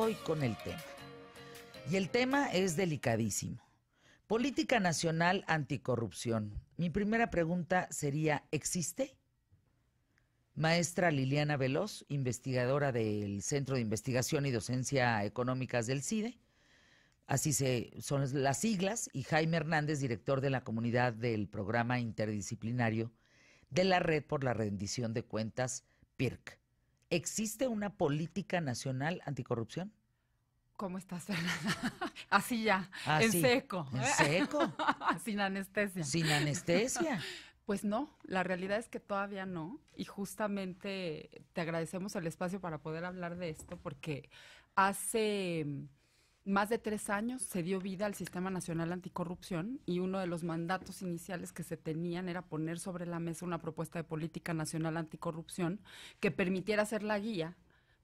hoy con el tema. Y el tema es delicadísimo. Política Nacional Anticorrupción. Mi primera pregunta sería, ¿existe? Maestra Liliana Veloz, investigadora del Centro de Investigación y Docencia Económicas del CIDE, son las siglas, y Jaime Hernández, director de la comunidad del programa interdisciplinario de la Red por la Rendición de Cuentas, PIRC. ¿Existe una política nacional anticorrupción? ¿Cómo estás, Fernanda? Así ya, Ah, en sí. seco. ¿En seco? Sin anestesia. ¿Sin anestesia? Pues no, la realidad es que todavía no. Y justamente te agradecemos el espacio para poder hablar de esto, porque hace más de 3 años se dio vida al Sistema Nacional Anticorrupción y uno de los mandatos iniciales que se tenían era poner sobre la mesa una propuesta de política nacional anticorrupción que permitiera ser la guía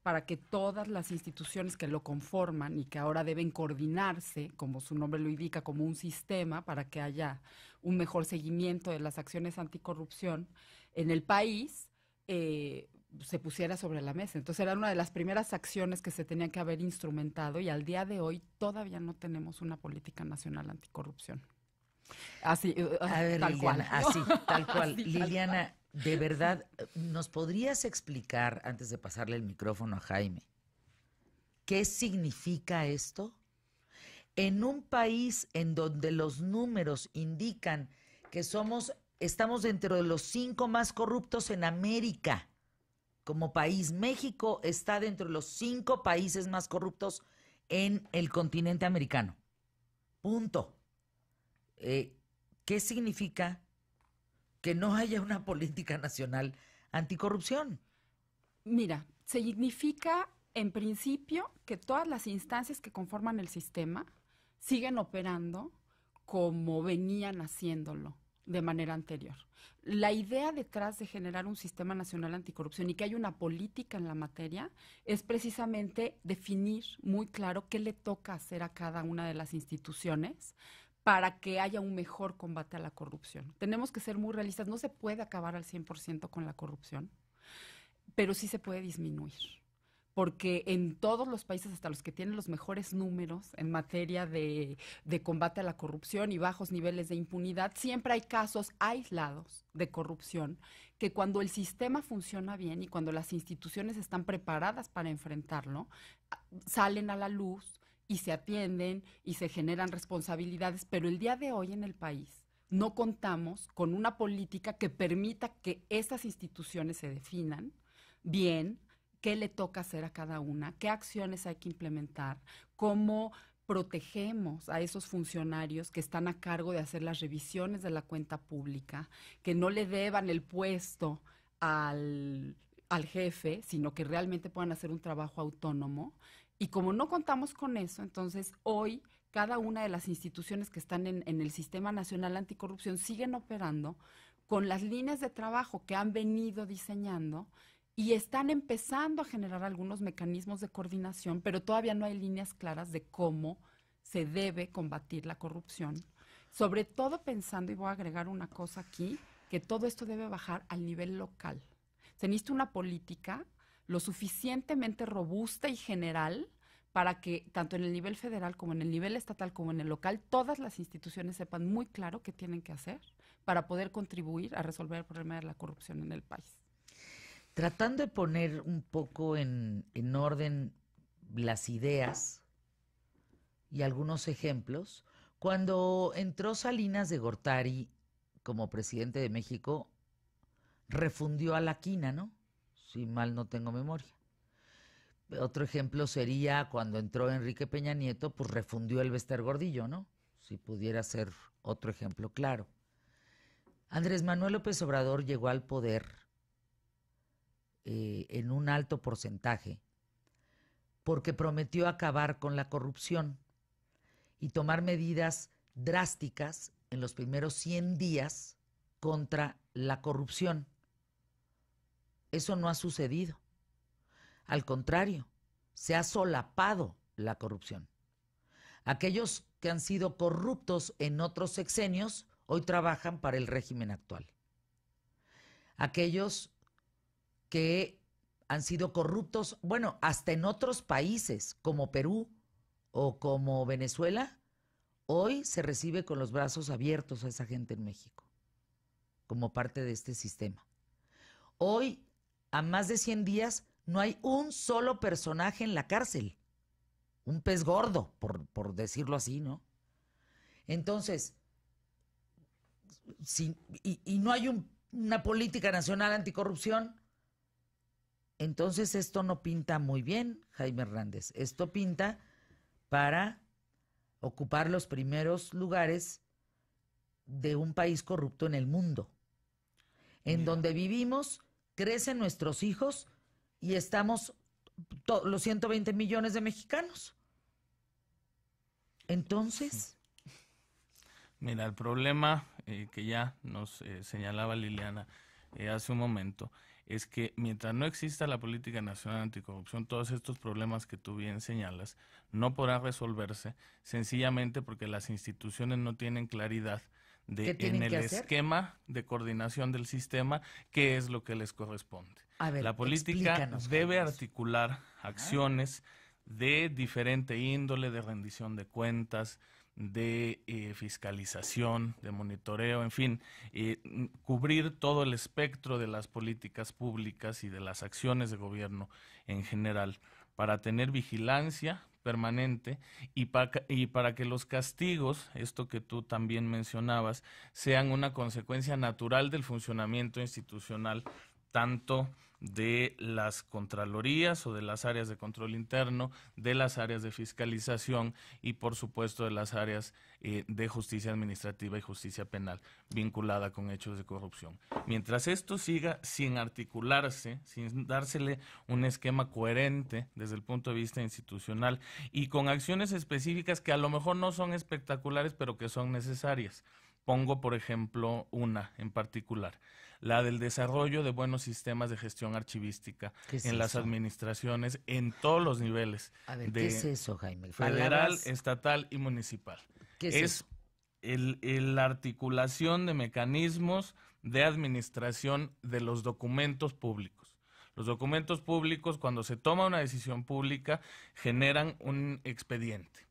para que todas las instituciones que lo conforman y que ahora deben coordinarse, como su nombre lo indica, como un sistema para que haya un mejor seguimiento de las acciones anticorrupción en el país, se pusiera sobre la mesa. Entonces era una de las primeras acciones que se tenían que haber instrumentado y al día de hoy todavía no tenemos una política nacional anticorrupción. Así, a ver, tal Liliana, cual. así, tal cual. Así, Liliana, de verdad, ¿nos podrías explicar, antes de pasarle el micrófono a Jaime, qué significa esto? En un país en donde los números indican que estamos dentro de los 5 más corruptos en América. Como país, México está dentro de los 5 países más corruptos en el continente americano. Punto. ¿Qué significa que no haya una política nacional anticorrupción? Mira, significa en principio que todas las instancias que conforman el sistema siguen operando como venían haciéndolo de manera anterior. La idea detrás de generar un sistema nacional anticorrupción y que haya una política en la materia es precisamente definir muy claro qué le toca hacer a cada una de las instituciones para que haya un mejor combate a la corrupción. Tenemos que ser muy realistas, no se puede acabar al 100% con la corrupción, pero sí se puede disminuir. Porque en todos los países, hasta los que tienen los mejores números en materia de combate a la corrupción y bajos niveles de impunidad, siempre hay casos aislados de corrupción que cuando el sistema funciona bien y cuando las instituciones están preparadas para enfrentarlo, salen a la luz y se atienden y se generan responsabilidades. Pero el día de hoy en el país no contamos con una política que permita que estas instituciones se definan bien, qué le toca hacer a cada una, qué acciones hay que implementar, cómo protegemos a esos funcionarios que están a cargo de hacer las revisiones de la cuenta pública, que no le deban el puesto al jefe, sino que realmente puedan hacer un trabajo autónomo. Y como no contamos con eso, entonces hoy cada una de las instituciones que están en el Sistema Nacional Anticorrupción siguen operando con las líneas de trabajo que han venido diseñando y están empezando a generar algunos mecanismos de coordinación, pero todavía no hay líneas claras de cómo se debe combatir la corrupción. Sobre todo pensando, y voy a agregar una cosa aquí, que todo esto debe bajar al nivel local. Se necesita una política lo suficientemente robusta y general para que tanto en el nivel federal como en el nivel estatal como en el local, todas las instituciones sepan muy claro qué tienen que hacer para poder contribuir a resolver el problema de la corrupción en el país. Tratando de poner un poco en orden las ideas y algunos ejemplos, cuando entró Salinas de Gortari como presidente de México, refundió a la quina, ¿no? Si mal no tengo memoria. Otro ejemplo sería cuando entró Enrique Peña Nieto, pues refundió el Bester Gordillo, ¿no? Si pudiera ser otro ejemplo claro. Andrés Manuel López Obrador llegó al poder en un alto porcentaje porque prometió acabar con la corrupción y tomar medidas drásticas en los primeros 100 días contra la corrupción. Eso no ha sucedido. Al contrario, se ha solapado la corrupción. Aquellos que han sido corruptos en otros sexenios hoy trabajan para el régimen actual. Aquellos que han sido corruptos, bueno, hasta en otros países como Perú o como Venezuela, hoy se recibe con los brazos abiertos a esa gente en México, como parte de este sistema. Hoy, a más de 100 días, no hay un solo personaje en la cárcel. Un pez gordo, por decirlo así, ¿no? Entonces, y no hay una política nacional anticorrupción, entonces esto no pinta muy bien, Jaime Hernández. Esto pinta para ocupar los primeros lugares de un país corrupto en el mundo. En donde vivimos, crecen nuestros hijos y estamos los 120 millones de mexicanos. Entonces... Mira, el problema que ya nos señalaba Liliana hace un momento es que mientras no exista la política nacional anticorrupción, todos estos problemas que tú bien señalas no podrán resolverse sencillamente porque las instituciones no tienen claridad de en el esquema de coordinación del sistema qué es lo que les corresponde. A ver, la política debe articular acciones de diferente índole, de rendición de cuentas, de fiscalización, de monitoreo, en fin, cubrir todo el espectro de las políticas públicas y de las acciones de gobierno en general para tener vigilancia permanente y para que los castigos, esto que tú también mencionabas, sean una consecuencia natural del funcionamiento institucional, tanto de las contralorías o de las áreas de control interno, de las áreas de fiscalización y por supuesto de las áreas de justicia administrativa y justicia penal vinculada con hechos de corrupción. Mientras esto siga sin articularse, sin dársele un esquema coherente desde el punto de vista institucional y con acciones específicas que a lo mejor no son espectaculares pero que son necesarias. Pongo, por ejemplo, una en particular, la del desarrollo de buenos sistemas de gestión archivística en las administraciones en todos los niveles. A ver, ¿qué es eso, Jaime? Federal, estatal y municipal. ¿Qué es eso? La articulación de mecanismos de administración de los documentos públicos. Los documentos públicos, cuando se toma una decisión pública, generan un expediente.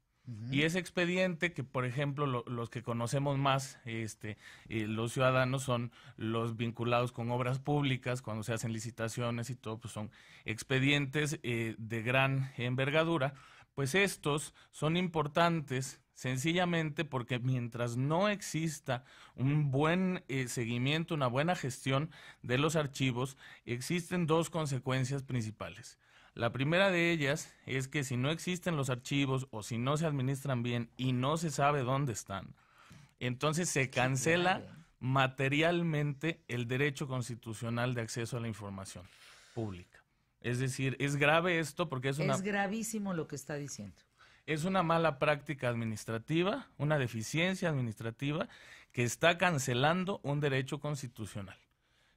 Y ese expediente, que por ejemplo los que conocemos más, los ciudadanos, son los vinculados con obras públicas, cuando se hacen licitaciones y todo, pues son expedientes de gran envergadura, pues estos son importantes sencillamente porque mientras no exista un buen seguimiento, una buena gestión de los archivos, existen dos consecuencias principales. La primera de ellas es que si no existen los archivos o si no se administran bien y no se sabe dónde están, entonces se cancela materialmente el derecho constitucional de acceso a la información pública. Es decir, es grave esto porque es gravísimo lo que está diciendo. Es una mala práctica administrativa, una deficiencia administrativa que está cancelando un derecho constitucional.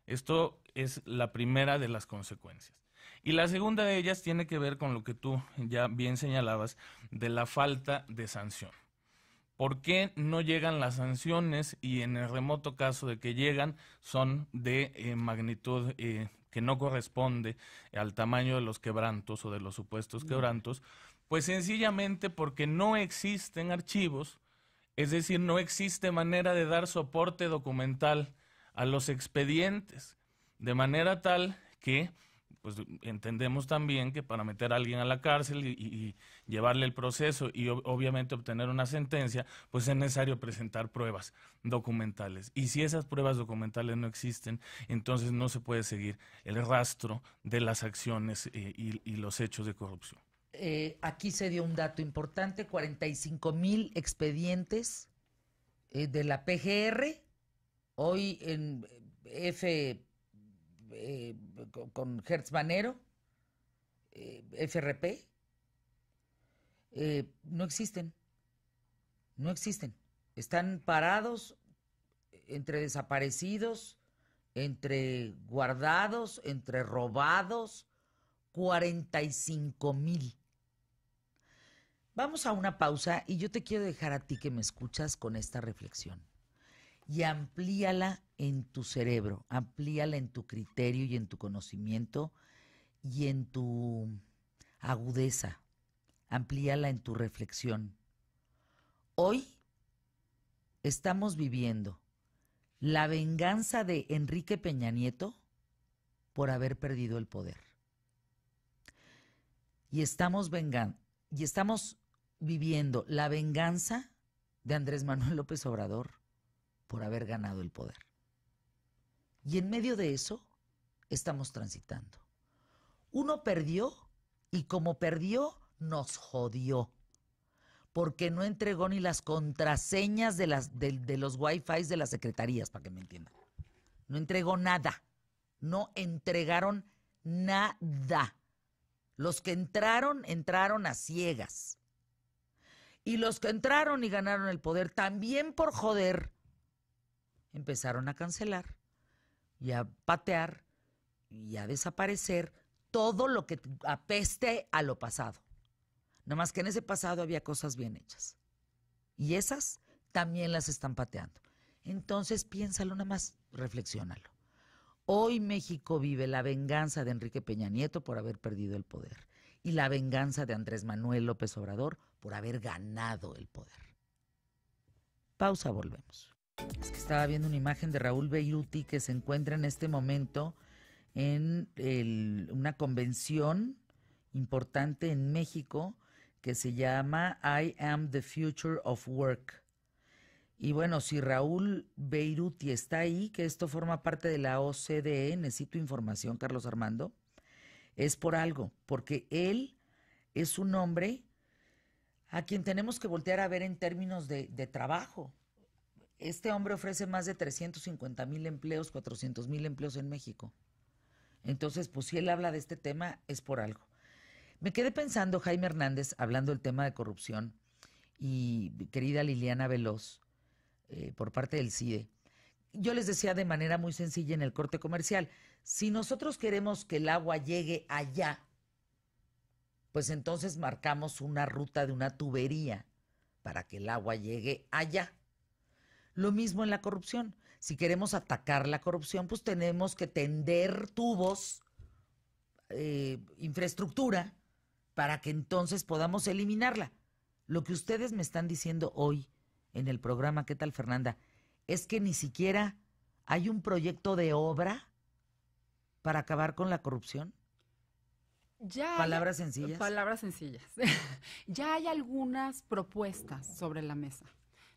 Esto es la primera de las consecuencias. Y la segunda de ellas tiene que ver con lo que tú ya bien señalabas de la falta de sanción. ¿Por qué no llegan las sanciones? Y en el remoto caso de que llegan, son de magnitud que no corresponde al tamaño de los quebrantos o de los supuestos quebrantos, pues sencillamente porque no existen archivos, es decir, no existe manera de dar soporte documental a los expedientes, de manera tal que pues entendemos también que para meter a alguien a la cárcel y llevarle el proceso y obviamente obtener una sentencia, pues es necesario presentar pruebas documentales. Y si esas pruebas documentales no existen, entonces no se puede seguir el rastro de las acciones y los hechos de corrupción. Aquí se dio un dato importante, 45,000 expedientes de la PGR, hoy en con Hertz Manero, FRP, no existen, están parados entre desaparecidos, entre guardados, entre robados, 45,000. Vamos a una pausa y yo te quiero dejar a ti que me escuchas con esta reflexión. Y amplíala en tu cerebro, amplíala en tu criterio y en tu conocimiento, y en tu agudeza, amplíala en tu reflexión. Hoy estamos viviendo la venganza de Enrique Peña Nieto por haber perdido el poder. Y estamos viviendo la venganza de Andrés Manuel López Obrador por haber ganado el poder. Y en medio de eso estamos transitando. Uno perdió y como perdió nos jodió, porque no entregó ni las contraseñas de los Wi-Fi de las secretarías, para que me entiendan. No entregó nada. No entregaron nada. Los que entraron a ciegas. Y los que entraron y ganaron el poder, también por joder, empezaron a cancelar y a patear y a desaparecer todo lo que apeste a lo pasado. Nada más que en ese pasado había cosas bien hechas. Y esas también las están pateando. Entonces piénsalo nada más, reflexiónalo. Hoy México vive la venganza de Enrique Peña Nieto por haber perdido el poder y la venganza de Andrés Manuel López Obrador por haber ganado el poder. Pausa, volvemos. Es que estaba viendo una imagen de Raúl Beiruti que se encuentra en este momento en una convención importante en México que se llama I Am the Future of Work. Y bueno, si Raúl Beiruti está ahí, que esto forma parte de la OCDE, necesito información, Carlos Armando, es por algo, porque él es un hombre a quien tenemos que voltear a ver en términos de trabajo. Este hombre ofrece más de 350,000 empleos, 400,000 empleos en México. Entonces, pues si él habla de este tema, es por algo. Me quedé pensando, Jaime Hernández, hablando del tema de corrupción, y querida Liliana Veloz, por parte del CIDE, yo les decía de manera muy sencilla en el corte comercial, si nosotros queremos que el agua llegue allá, pues entonces marcamos una ruta de una tubería para que el agua llegue allá. Lo mismo en la corrupción. Si queremos atacar la corrupción, pues tenemos que tender tubos, infraestructura, para que entonces podamos eliminarla. Lo que ustedes me están diciendo hoy en el programa, ¿qué tal, Fernanda?, es que ni siquiera hay un proyecto de obra para acabar con la corrupción. Palabras sencillas. Palabras sencillas. Ya hay algunas propuestas sobre la mesa.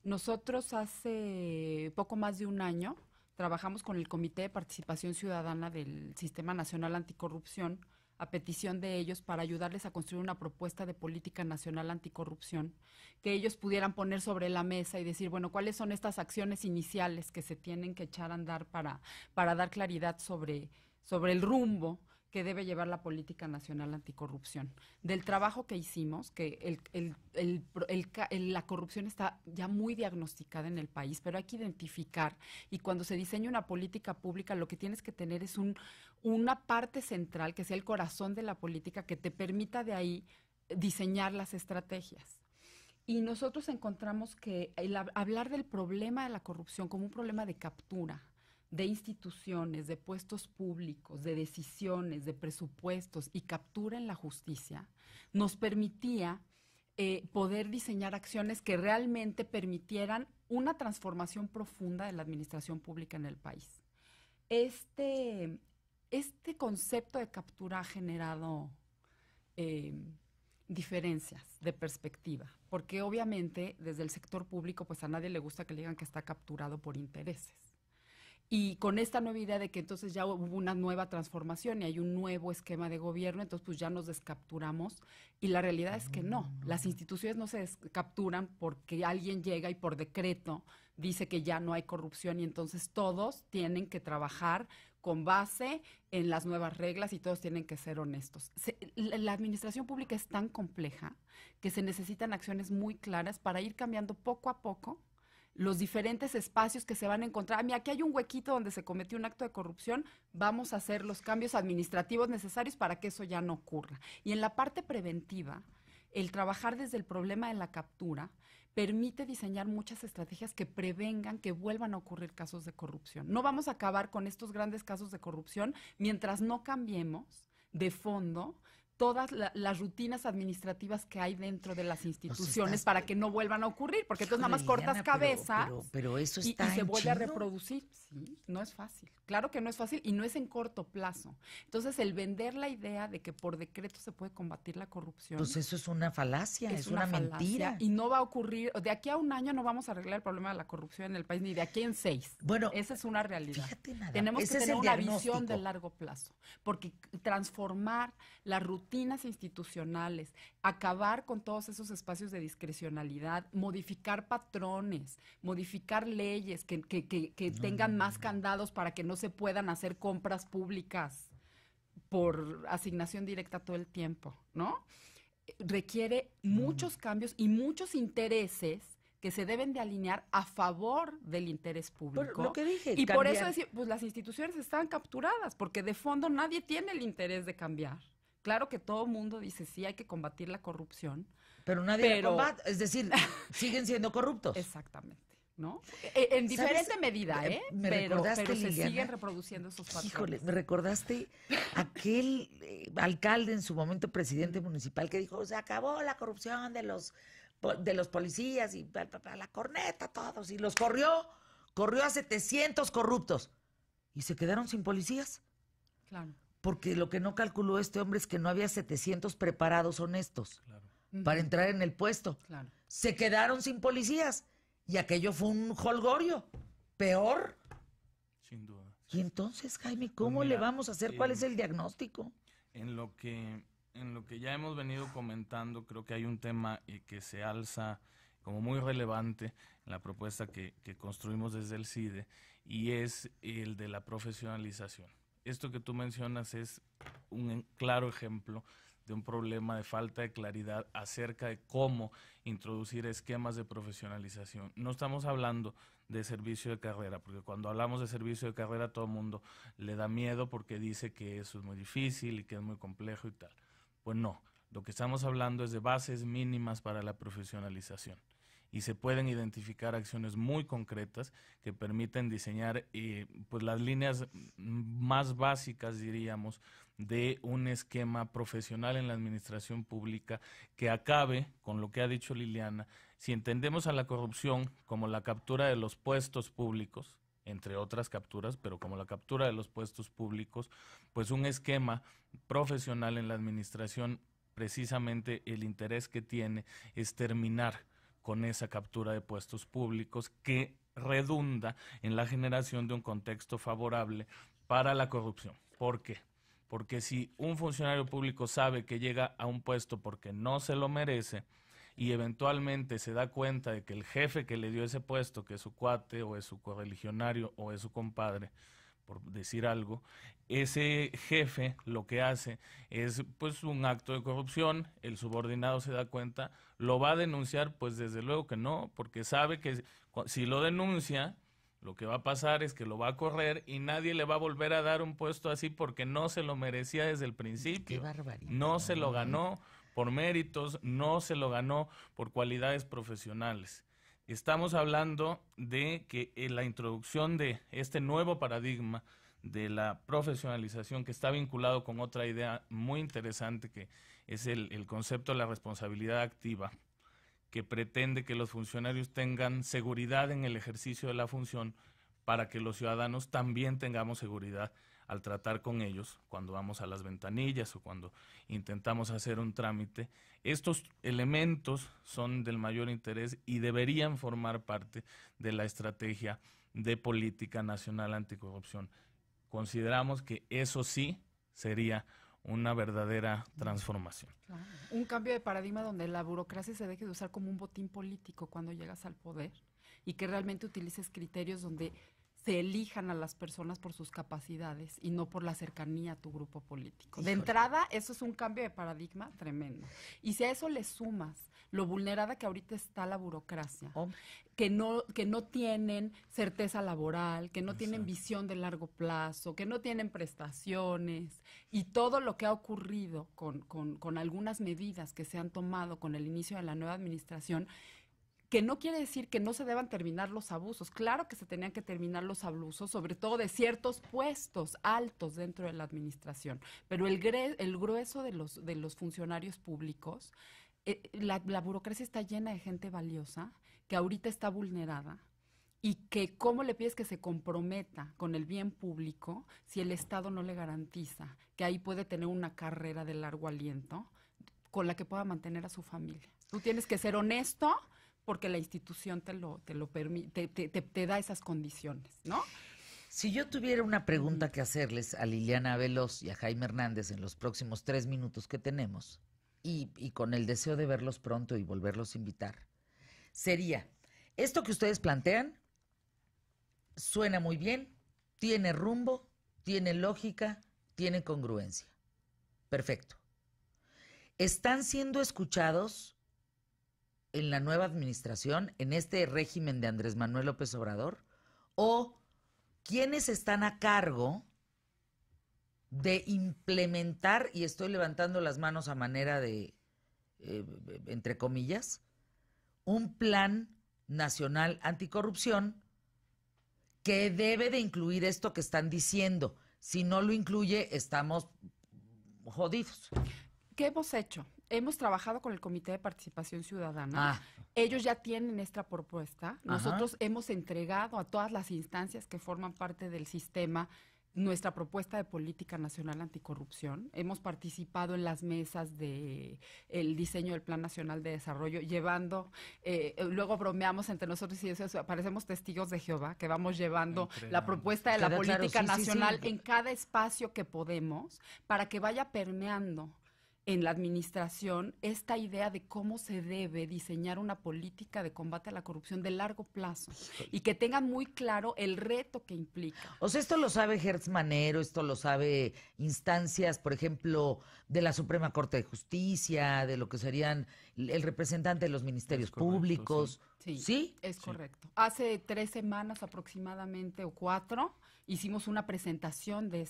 Nosotros hace poco más de un año trabajamos con el Comité de Participación Ciudadana del Sistema Nacional Anticorrupción a petición de ellos para ayudarles a construir una propuesta de política nacional anticorrupción que ellos pudieran poner sobre la mesa y decir, bueno, ¿cuáles son estas acciones iniciales que se tienen que echar a andar para dar claridad sobre el rumbo que debe llevar la política nacional anticorrupción? Del trabajo que hicimos, que la corrupción está ya muy diagnosticada en el país, pero hay que identificar, y cuando se diseña una política pública, lo que tienes que tener es una parte central, que sea el corazón de la política, que te permita de ahí diseñar las estrategias. Y nosotros encontramos que hablar del problema de la corrupción como un problema de captura, de instituciones, de puestos públicos, de decisiones, de presupuestos y captura en la justicia, nos permitía poder diseñar acciones que realmente permitieran una transformación profunda de la administración pública en el país. Este concepto de captura ha generado diferencias de perspectiva, porque obviamente desde el sector público pues a nadie le gusta que le digan que está capturado por intereses. Y con esta nueva idea de que entonces ya hubo una nueva transformación y hay un nuevo esquema de gobierno, entonces pues ya nos descapturamos, y la realidad es que no, las instituciones no se descapturan porque alguien llega y por decreto dice que ya no hay corrupción y entonces todos tienen que trabajar con base en las nuevas reglas y todos tienen que ser honestos. La administración pública es tan compleja que se necesitan acciones muy claras para ir cambiando poco a poco los diferentes espacios que se van a encontrar. Mira, aquí hay un huequito donde se cometió un acto de corrupción, vamos a hacer los cambios administrativos necesarios para que eso ya no ocurra. Y en la parte preventiva, el trabajar desde el problema de la captura permite diseñar muchas estrategias que prevengan que vuelvan a ocurrir casos de corrupción. No vamos a acabar con estos grandes casos de corrupción mientras no cambiemos de fondo todas las rutinas administrativas que hay dentro de las instituciones para que no vuelvan a ocurrir, porque entonces nada más cortas cabeza pero eso y está se vuelve a chino. reproducir. Sí, no es fácil. Claro que no es fácil y no es en corto plazo. Entonces, el vender la idea de que por decreto se puede combatir la corrupción. Pues eso es una falacia, es una falacia, mentira. y no va a ocurrir, de aquí a un año no vamos a arreglar el problema de la corrupción en el país, ni de aquí en 6. Bueno, esa es una realidad. Fíjate nada, Tenemos ese que es tener el una diagnóstico. visión de largo plazo, porque transformar las rutinas institucionales, acabar con todos esos espacios de discrecionalidad, modificar patrones, modificar leyes que tengan más candados para que no se puedan hacer compras públicas por asignación directa todo el tiempo, ¿no? Requiere muchos cambios y muchos intereses que se deben de alinear a favor del interés público. Lo que dije, y por eso decir, pues las instituciones están capturadas, porque de fondo nadie tiene el interés de cambiar. Claro que todo el mundo dice, sí, hay que combatir la corrupción. Pero nadie la combate, es decir, siguen siendo corruptos. Exactamente. ¿No? En diferente medida, ¿eh? Pero se Liliana, siguen reproduciendo esos patrones. Híjole, me recordaste aquel alcalde, en su momento presidente municipal, que dijo, se acabó la corrupción de los policías y la corneta, todos, y los corrió a 700 corruptos y se quedaron sin policías. Claro. Porque lo que no calculó este hombre es que no había 700 preparados honestos para entrar en el puesto. Claro. Se quedaron sin policías. Y aquello fue un jolgorio. Peor. Sin duda. Y entonces, Jaime, ¿cómo le vamos a hacer? ¿Cuál es el diagnóstico? En lo que ya hemos venido comentando, creo que hay un tema que se alza como muy relevante en la propuesta que construimos desde el CIDE, y es el de la profesionalización. Esto que tú mencionas es un claro ejemplo de un problema de falta de claridad acerca de cómo introducir esquemas de profesionalización. No estamos hablando de servicio de carrera, porque cuando hablamos de servicio de carrera todo el mundo le da miedo porque dice que eso es muy difícil y que es muy complejo y tal. Pues no, lo que estamos hablando es de bases mínimas para la profesionalización. Y se pueden identificar acciones muy concretas que permiten diseñar pues las líneas más básicas, diríamos, de un esquema profesional en la administración pública que acabe con lo que ha dicho Liliana. Si entendemos a la corrupción como la captura de los puestos públicos, entre otras capturas, pero como la captura de los puestos públicos, pues un esquema profesional en la administración, precisamente el interés que tiene es terminar con esa captura de puestos públicos que redunda en la generación de un contexto favorable para la corrupción. ¿Por qué? Porque si un funcionario público sabe que llega a un puesto porque no se lo merece y eventualmente se da cuenta de que el jefe que le dio ese puesto, que es su cuate o es su correligionario o es su compadre, por decir algo, ese jefe lo que hace es pues un acto de corrupción, el subordinado se da cuenta, lo va a denunciar, pues desde luego que no, porque sabe que si lo denuncia, lo que va a pasar es que lo va a correr y nadie le va a volver a dar un puesto así porque no se lo merecía desde el principio. Qué barbaridad. No se lo ganó por méritos, no se lo ganó por cualidades profesionales. Estamos hablando de que la introducción de este nuevo paradigma de la profesionalización, que está vinculado con otra idea muy interesante, que es el concepto de la responsabilidad activa, que pretende que los funcionarios tengan seguridad en el ejercicio de la función para que los ciudadanos también tengamos seguridad al tratar con ellos cuando vamos a las ventanillas o cuando intentamos hacer un trámite. Estos elementos son del mayor interés y deberían formar parte de la estrategia de política nacional anticorrupción. Consideramos que eso sí sería una verdadera transformación. Claro. Un cambio de paradigma donde la burocracia se deje de usar como un botín político cuando llegas al poder y que realmente utilices criterios donde se elijan a las personas por sus capacidades y no por la cercanía a tu grupo político. De entrada, eso es un cambio de paradigma tremendo. Y si a eso le sumas lo vulnerada que ahorita está la burocracia, que no tienen certeza laboral, que no tienen visión de largo plazo, que no tienen prestaciones, y todo lo que ha ocurrido con algunas medidas que se han tomado con el inicio de la nueva administración, que no quiere decir que no se deban terminar los abusos. Claro que se tenían que terminar los abusos, sobre todo de ciertos puestos altos dentro de la administración, pero el grueso de los funcionarios públicos, la burocracia está llena de gente valiosa que ahorita está vulnerada, y que cómo le pides que se comprometa con el bien público si el Estado no le garantiza que ahí puede tener una carrera de largo aliento con la que pueda mantener a su familia. Tú tienes que ser honesto porque la institución te lo permite, te da esas condiciones, ¿no? Si yo tuviera una pregunta que hacerles a Liliana Veloz y a Jaime Hernández en los próximos 3 minutos que tenemos, y con el deseo de verlos pronto y volverlos a invitar, sería, esto que ustedes plantean suena muy bien, tiene rumbo, tiene lógica, tiene congruencia. Perfecto. ¿Están siendo escuchados en la nueva administración, en este régimen de Andrés Manuel López Obrador? ¿O quiénes están a cargo de implementar, y estoy levantando las manos a manera de, entre comillas, un plan nacional anticorrupción que debe de incluir esto que están diciendo? Si no lo incluye, estamos jodidos. ¿Qué hemos hecho? Hemos trabajado con el Comité de Participación Ciudadana. Ellos ya tienen esta propuesta. Nosotros hemos entregado a todas las instancias que forman parte del sistema nuestra propuesta de política nacional anticorrupción. Hemos participado en las mesas de el diseño del Plan Nacional de Desarrollo, llevando, luego bromeamos entre nosotros y eso, parecemos testigos de Jehová, que vamos llevando la propuesta de la política nacional en cada espacio que podemos, para que vaya permeando en la administración esta idea de cómo se debe diseñar una política de combate a la corrupción de largo plazo y que tengan muy claro el reto que implica. O sea, esto lo sabe Hertz Manero, esto lo sabe instancias, por ejemplo, de la Suprema Corte de Justicia, de lo que serían el representante de los ministerios públicos. Sí, es correcto. Hace 3 semanas aproximadamente o 4 hicimos una presentación de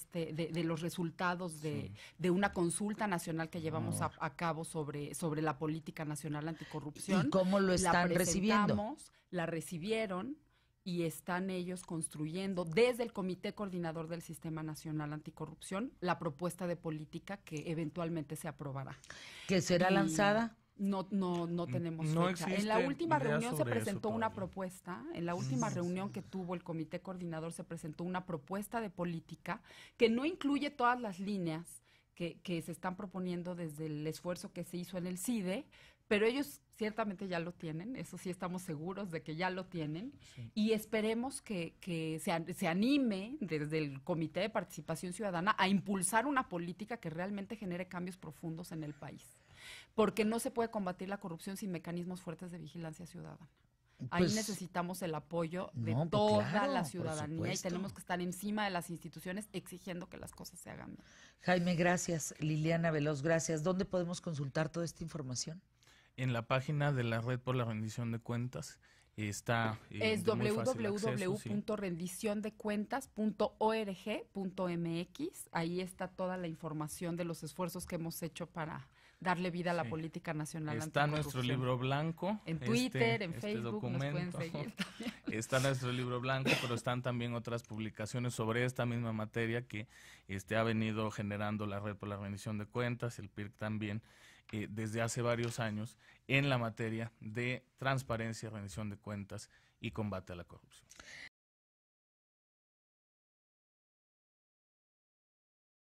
los resultados de una consulta nacional que llevamos a cabo sobre la política nacional anticorrupción. ¿Y cómo lo están recibiendo? La recibieron y están ellos construyendo desde el Comité Coordinador del Sistema Nacional Anticorrupción la propuesta de política que eventualmente se aprobará. ¿Que será lanzada? No tenemos fecha. En la última reunión se presentó una propuesta, en la última reunión que tuvo el Comité Coordinador se presentó una propuesta de política que no incluye todas las líneas que se están proponiendo desde el esfuerzo que se hizo en el CIDE, pero ellos ciertamente ya lo tienen, eso sí estamos seguros de que ya lo tienen, y esperemos que se anime desde el Comité de Participación Ciudadana a impulsar una política que realmente genere cambios profundos en el país. Porque no se puede combatir la corrupción sin mecanismos fuertes de vigilancia ciudadana. Ahí necesitamos el apoyo de toda la ciudadanía y tenemos que estar encima de las instituciones exigiendo que las cosas se hagan bien. Jaime, gracias. Liliana Veloz, gracias. ¿Dónde podemos consultar toda esta información? En la página de la Red por la Rendición de Cuentas. Está es www.rendiciondecuentas.org.mx. Ahí está toda la información de los esfuerzos que hemos hecho para darle vida a la política nacional anticorrupción. Está nuestro libro blanco. En Twitter, en Facebook, nos pueden seguir también. Está nuestro libro blanco, pero están también otras publicaciones sobre esta misma materia que ha venido generando la Red por la Rendición de Cuentas, el PIRC también, desde hace varios años, en la materia de transparencia, rendición de cuentas y combate a la corrupción.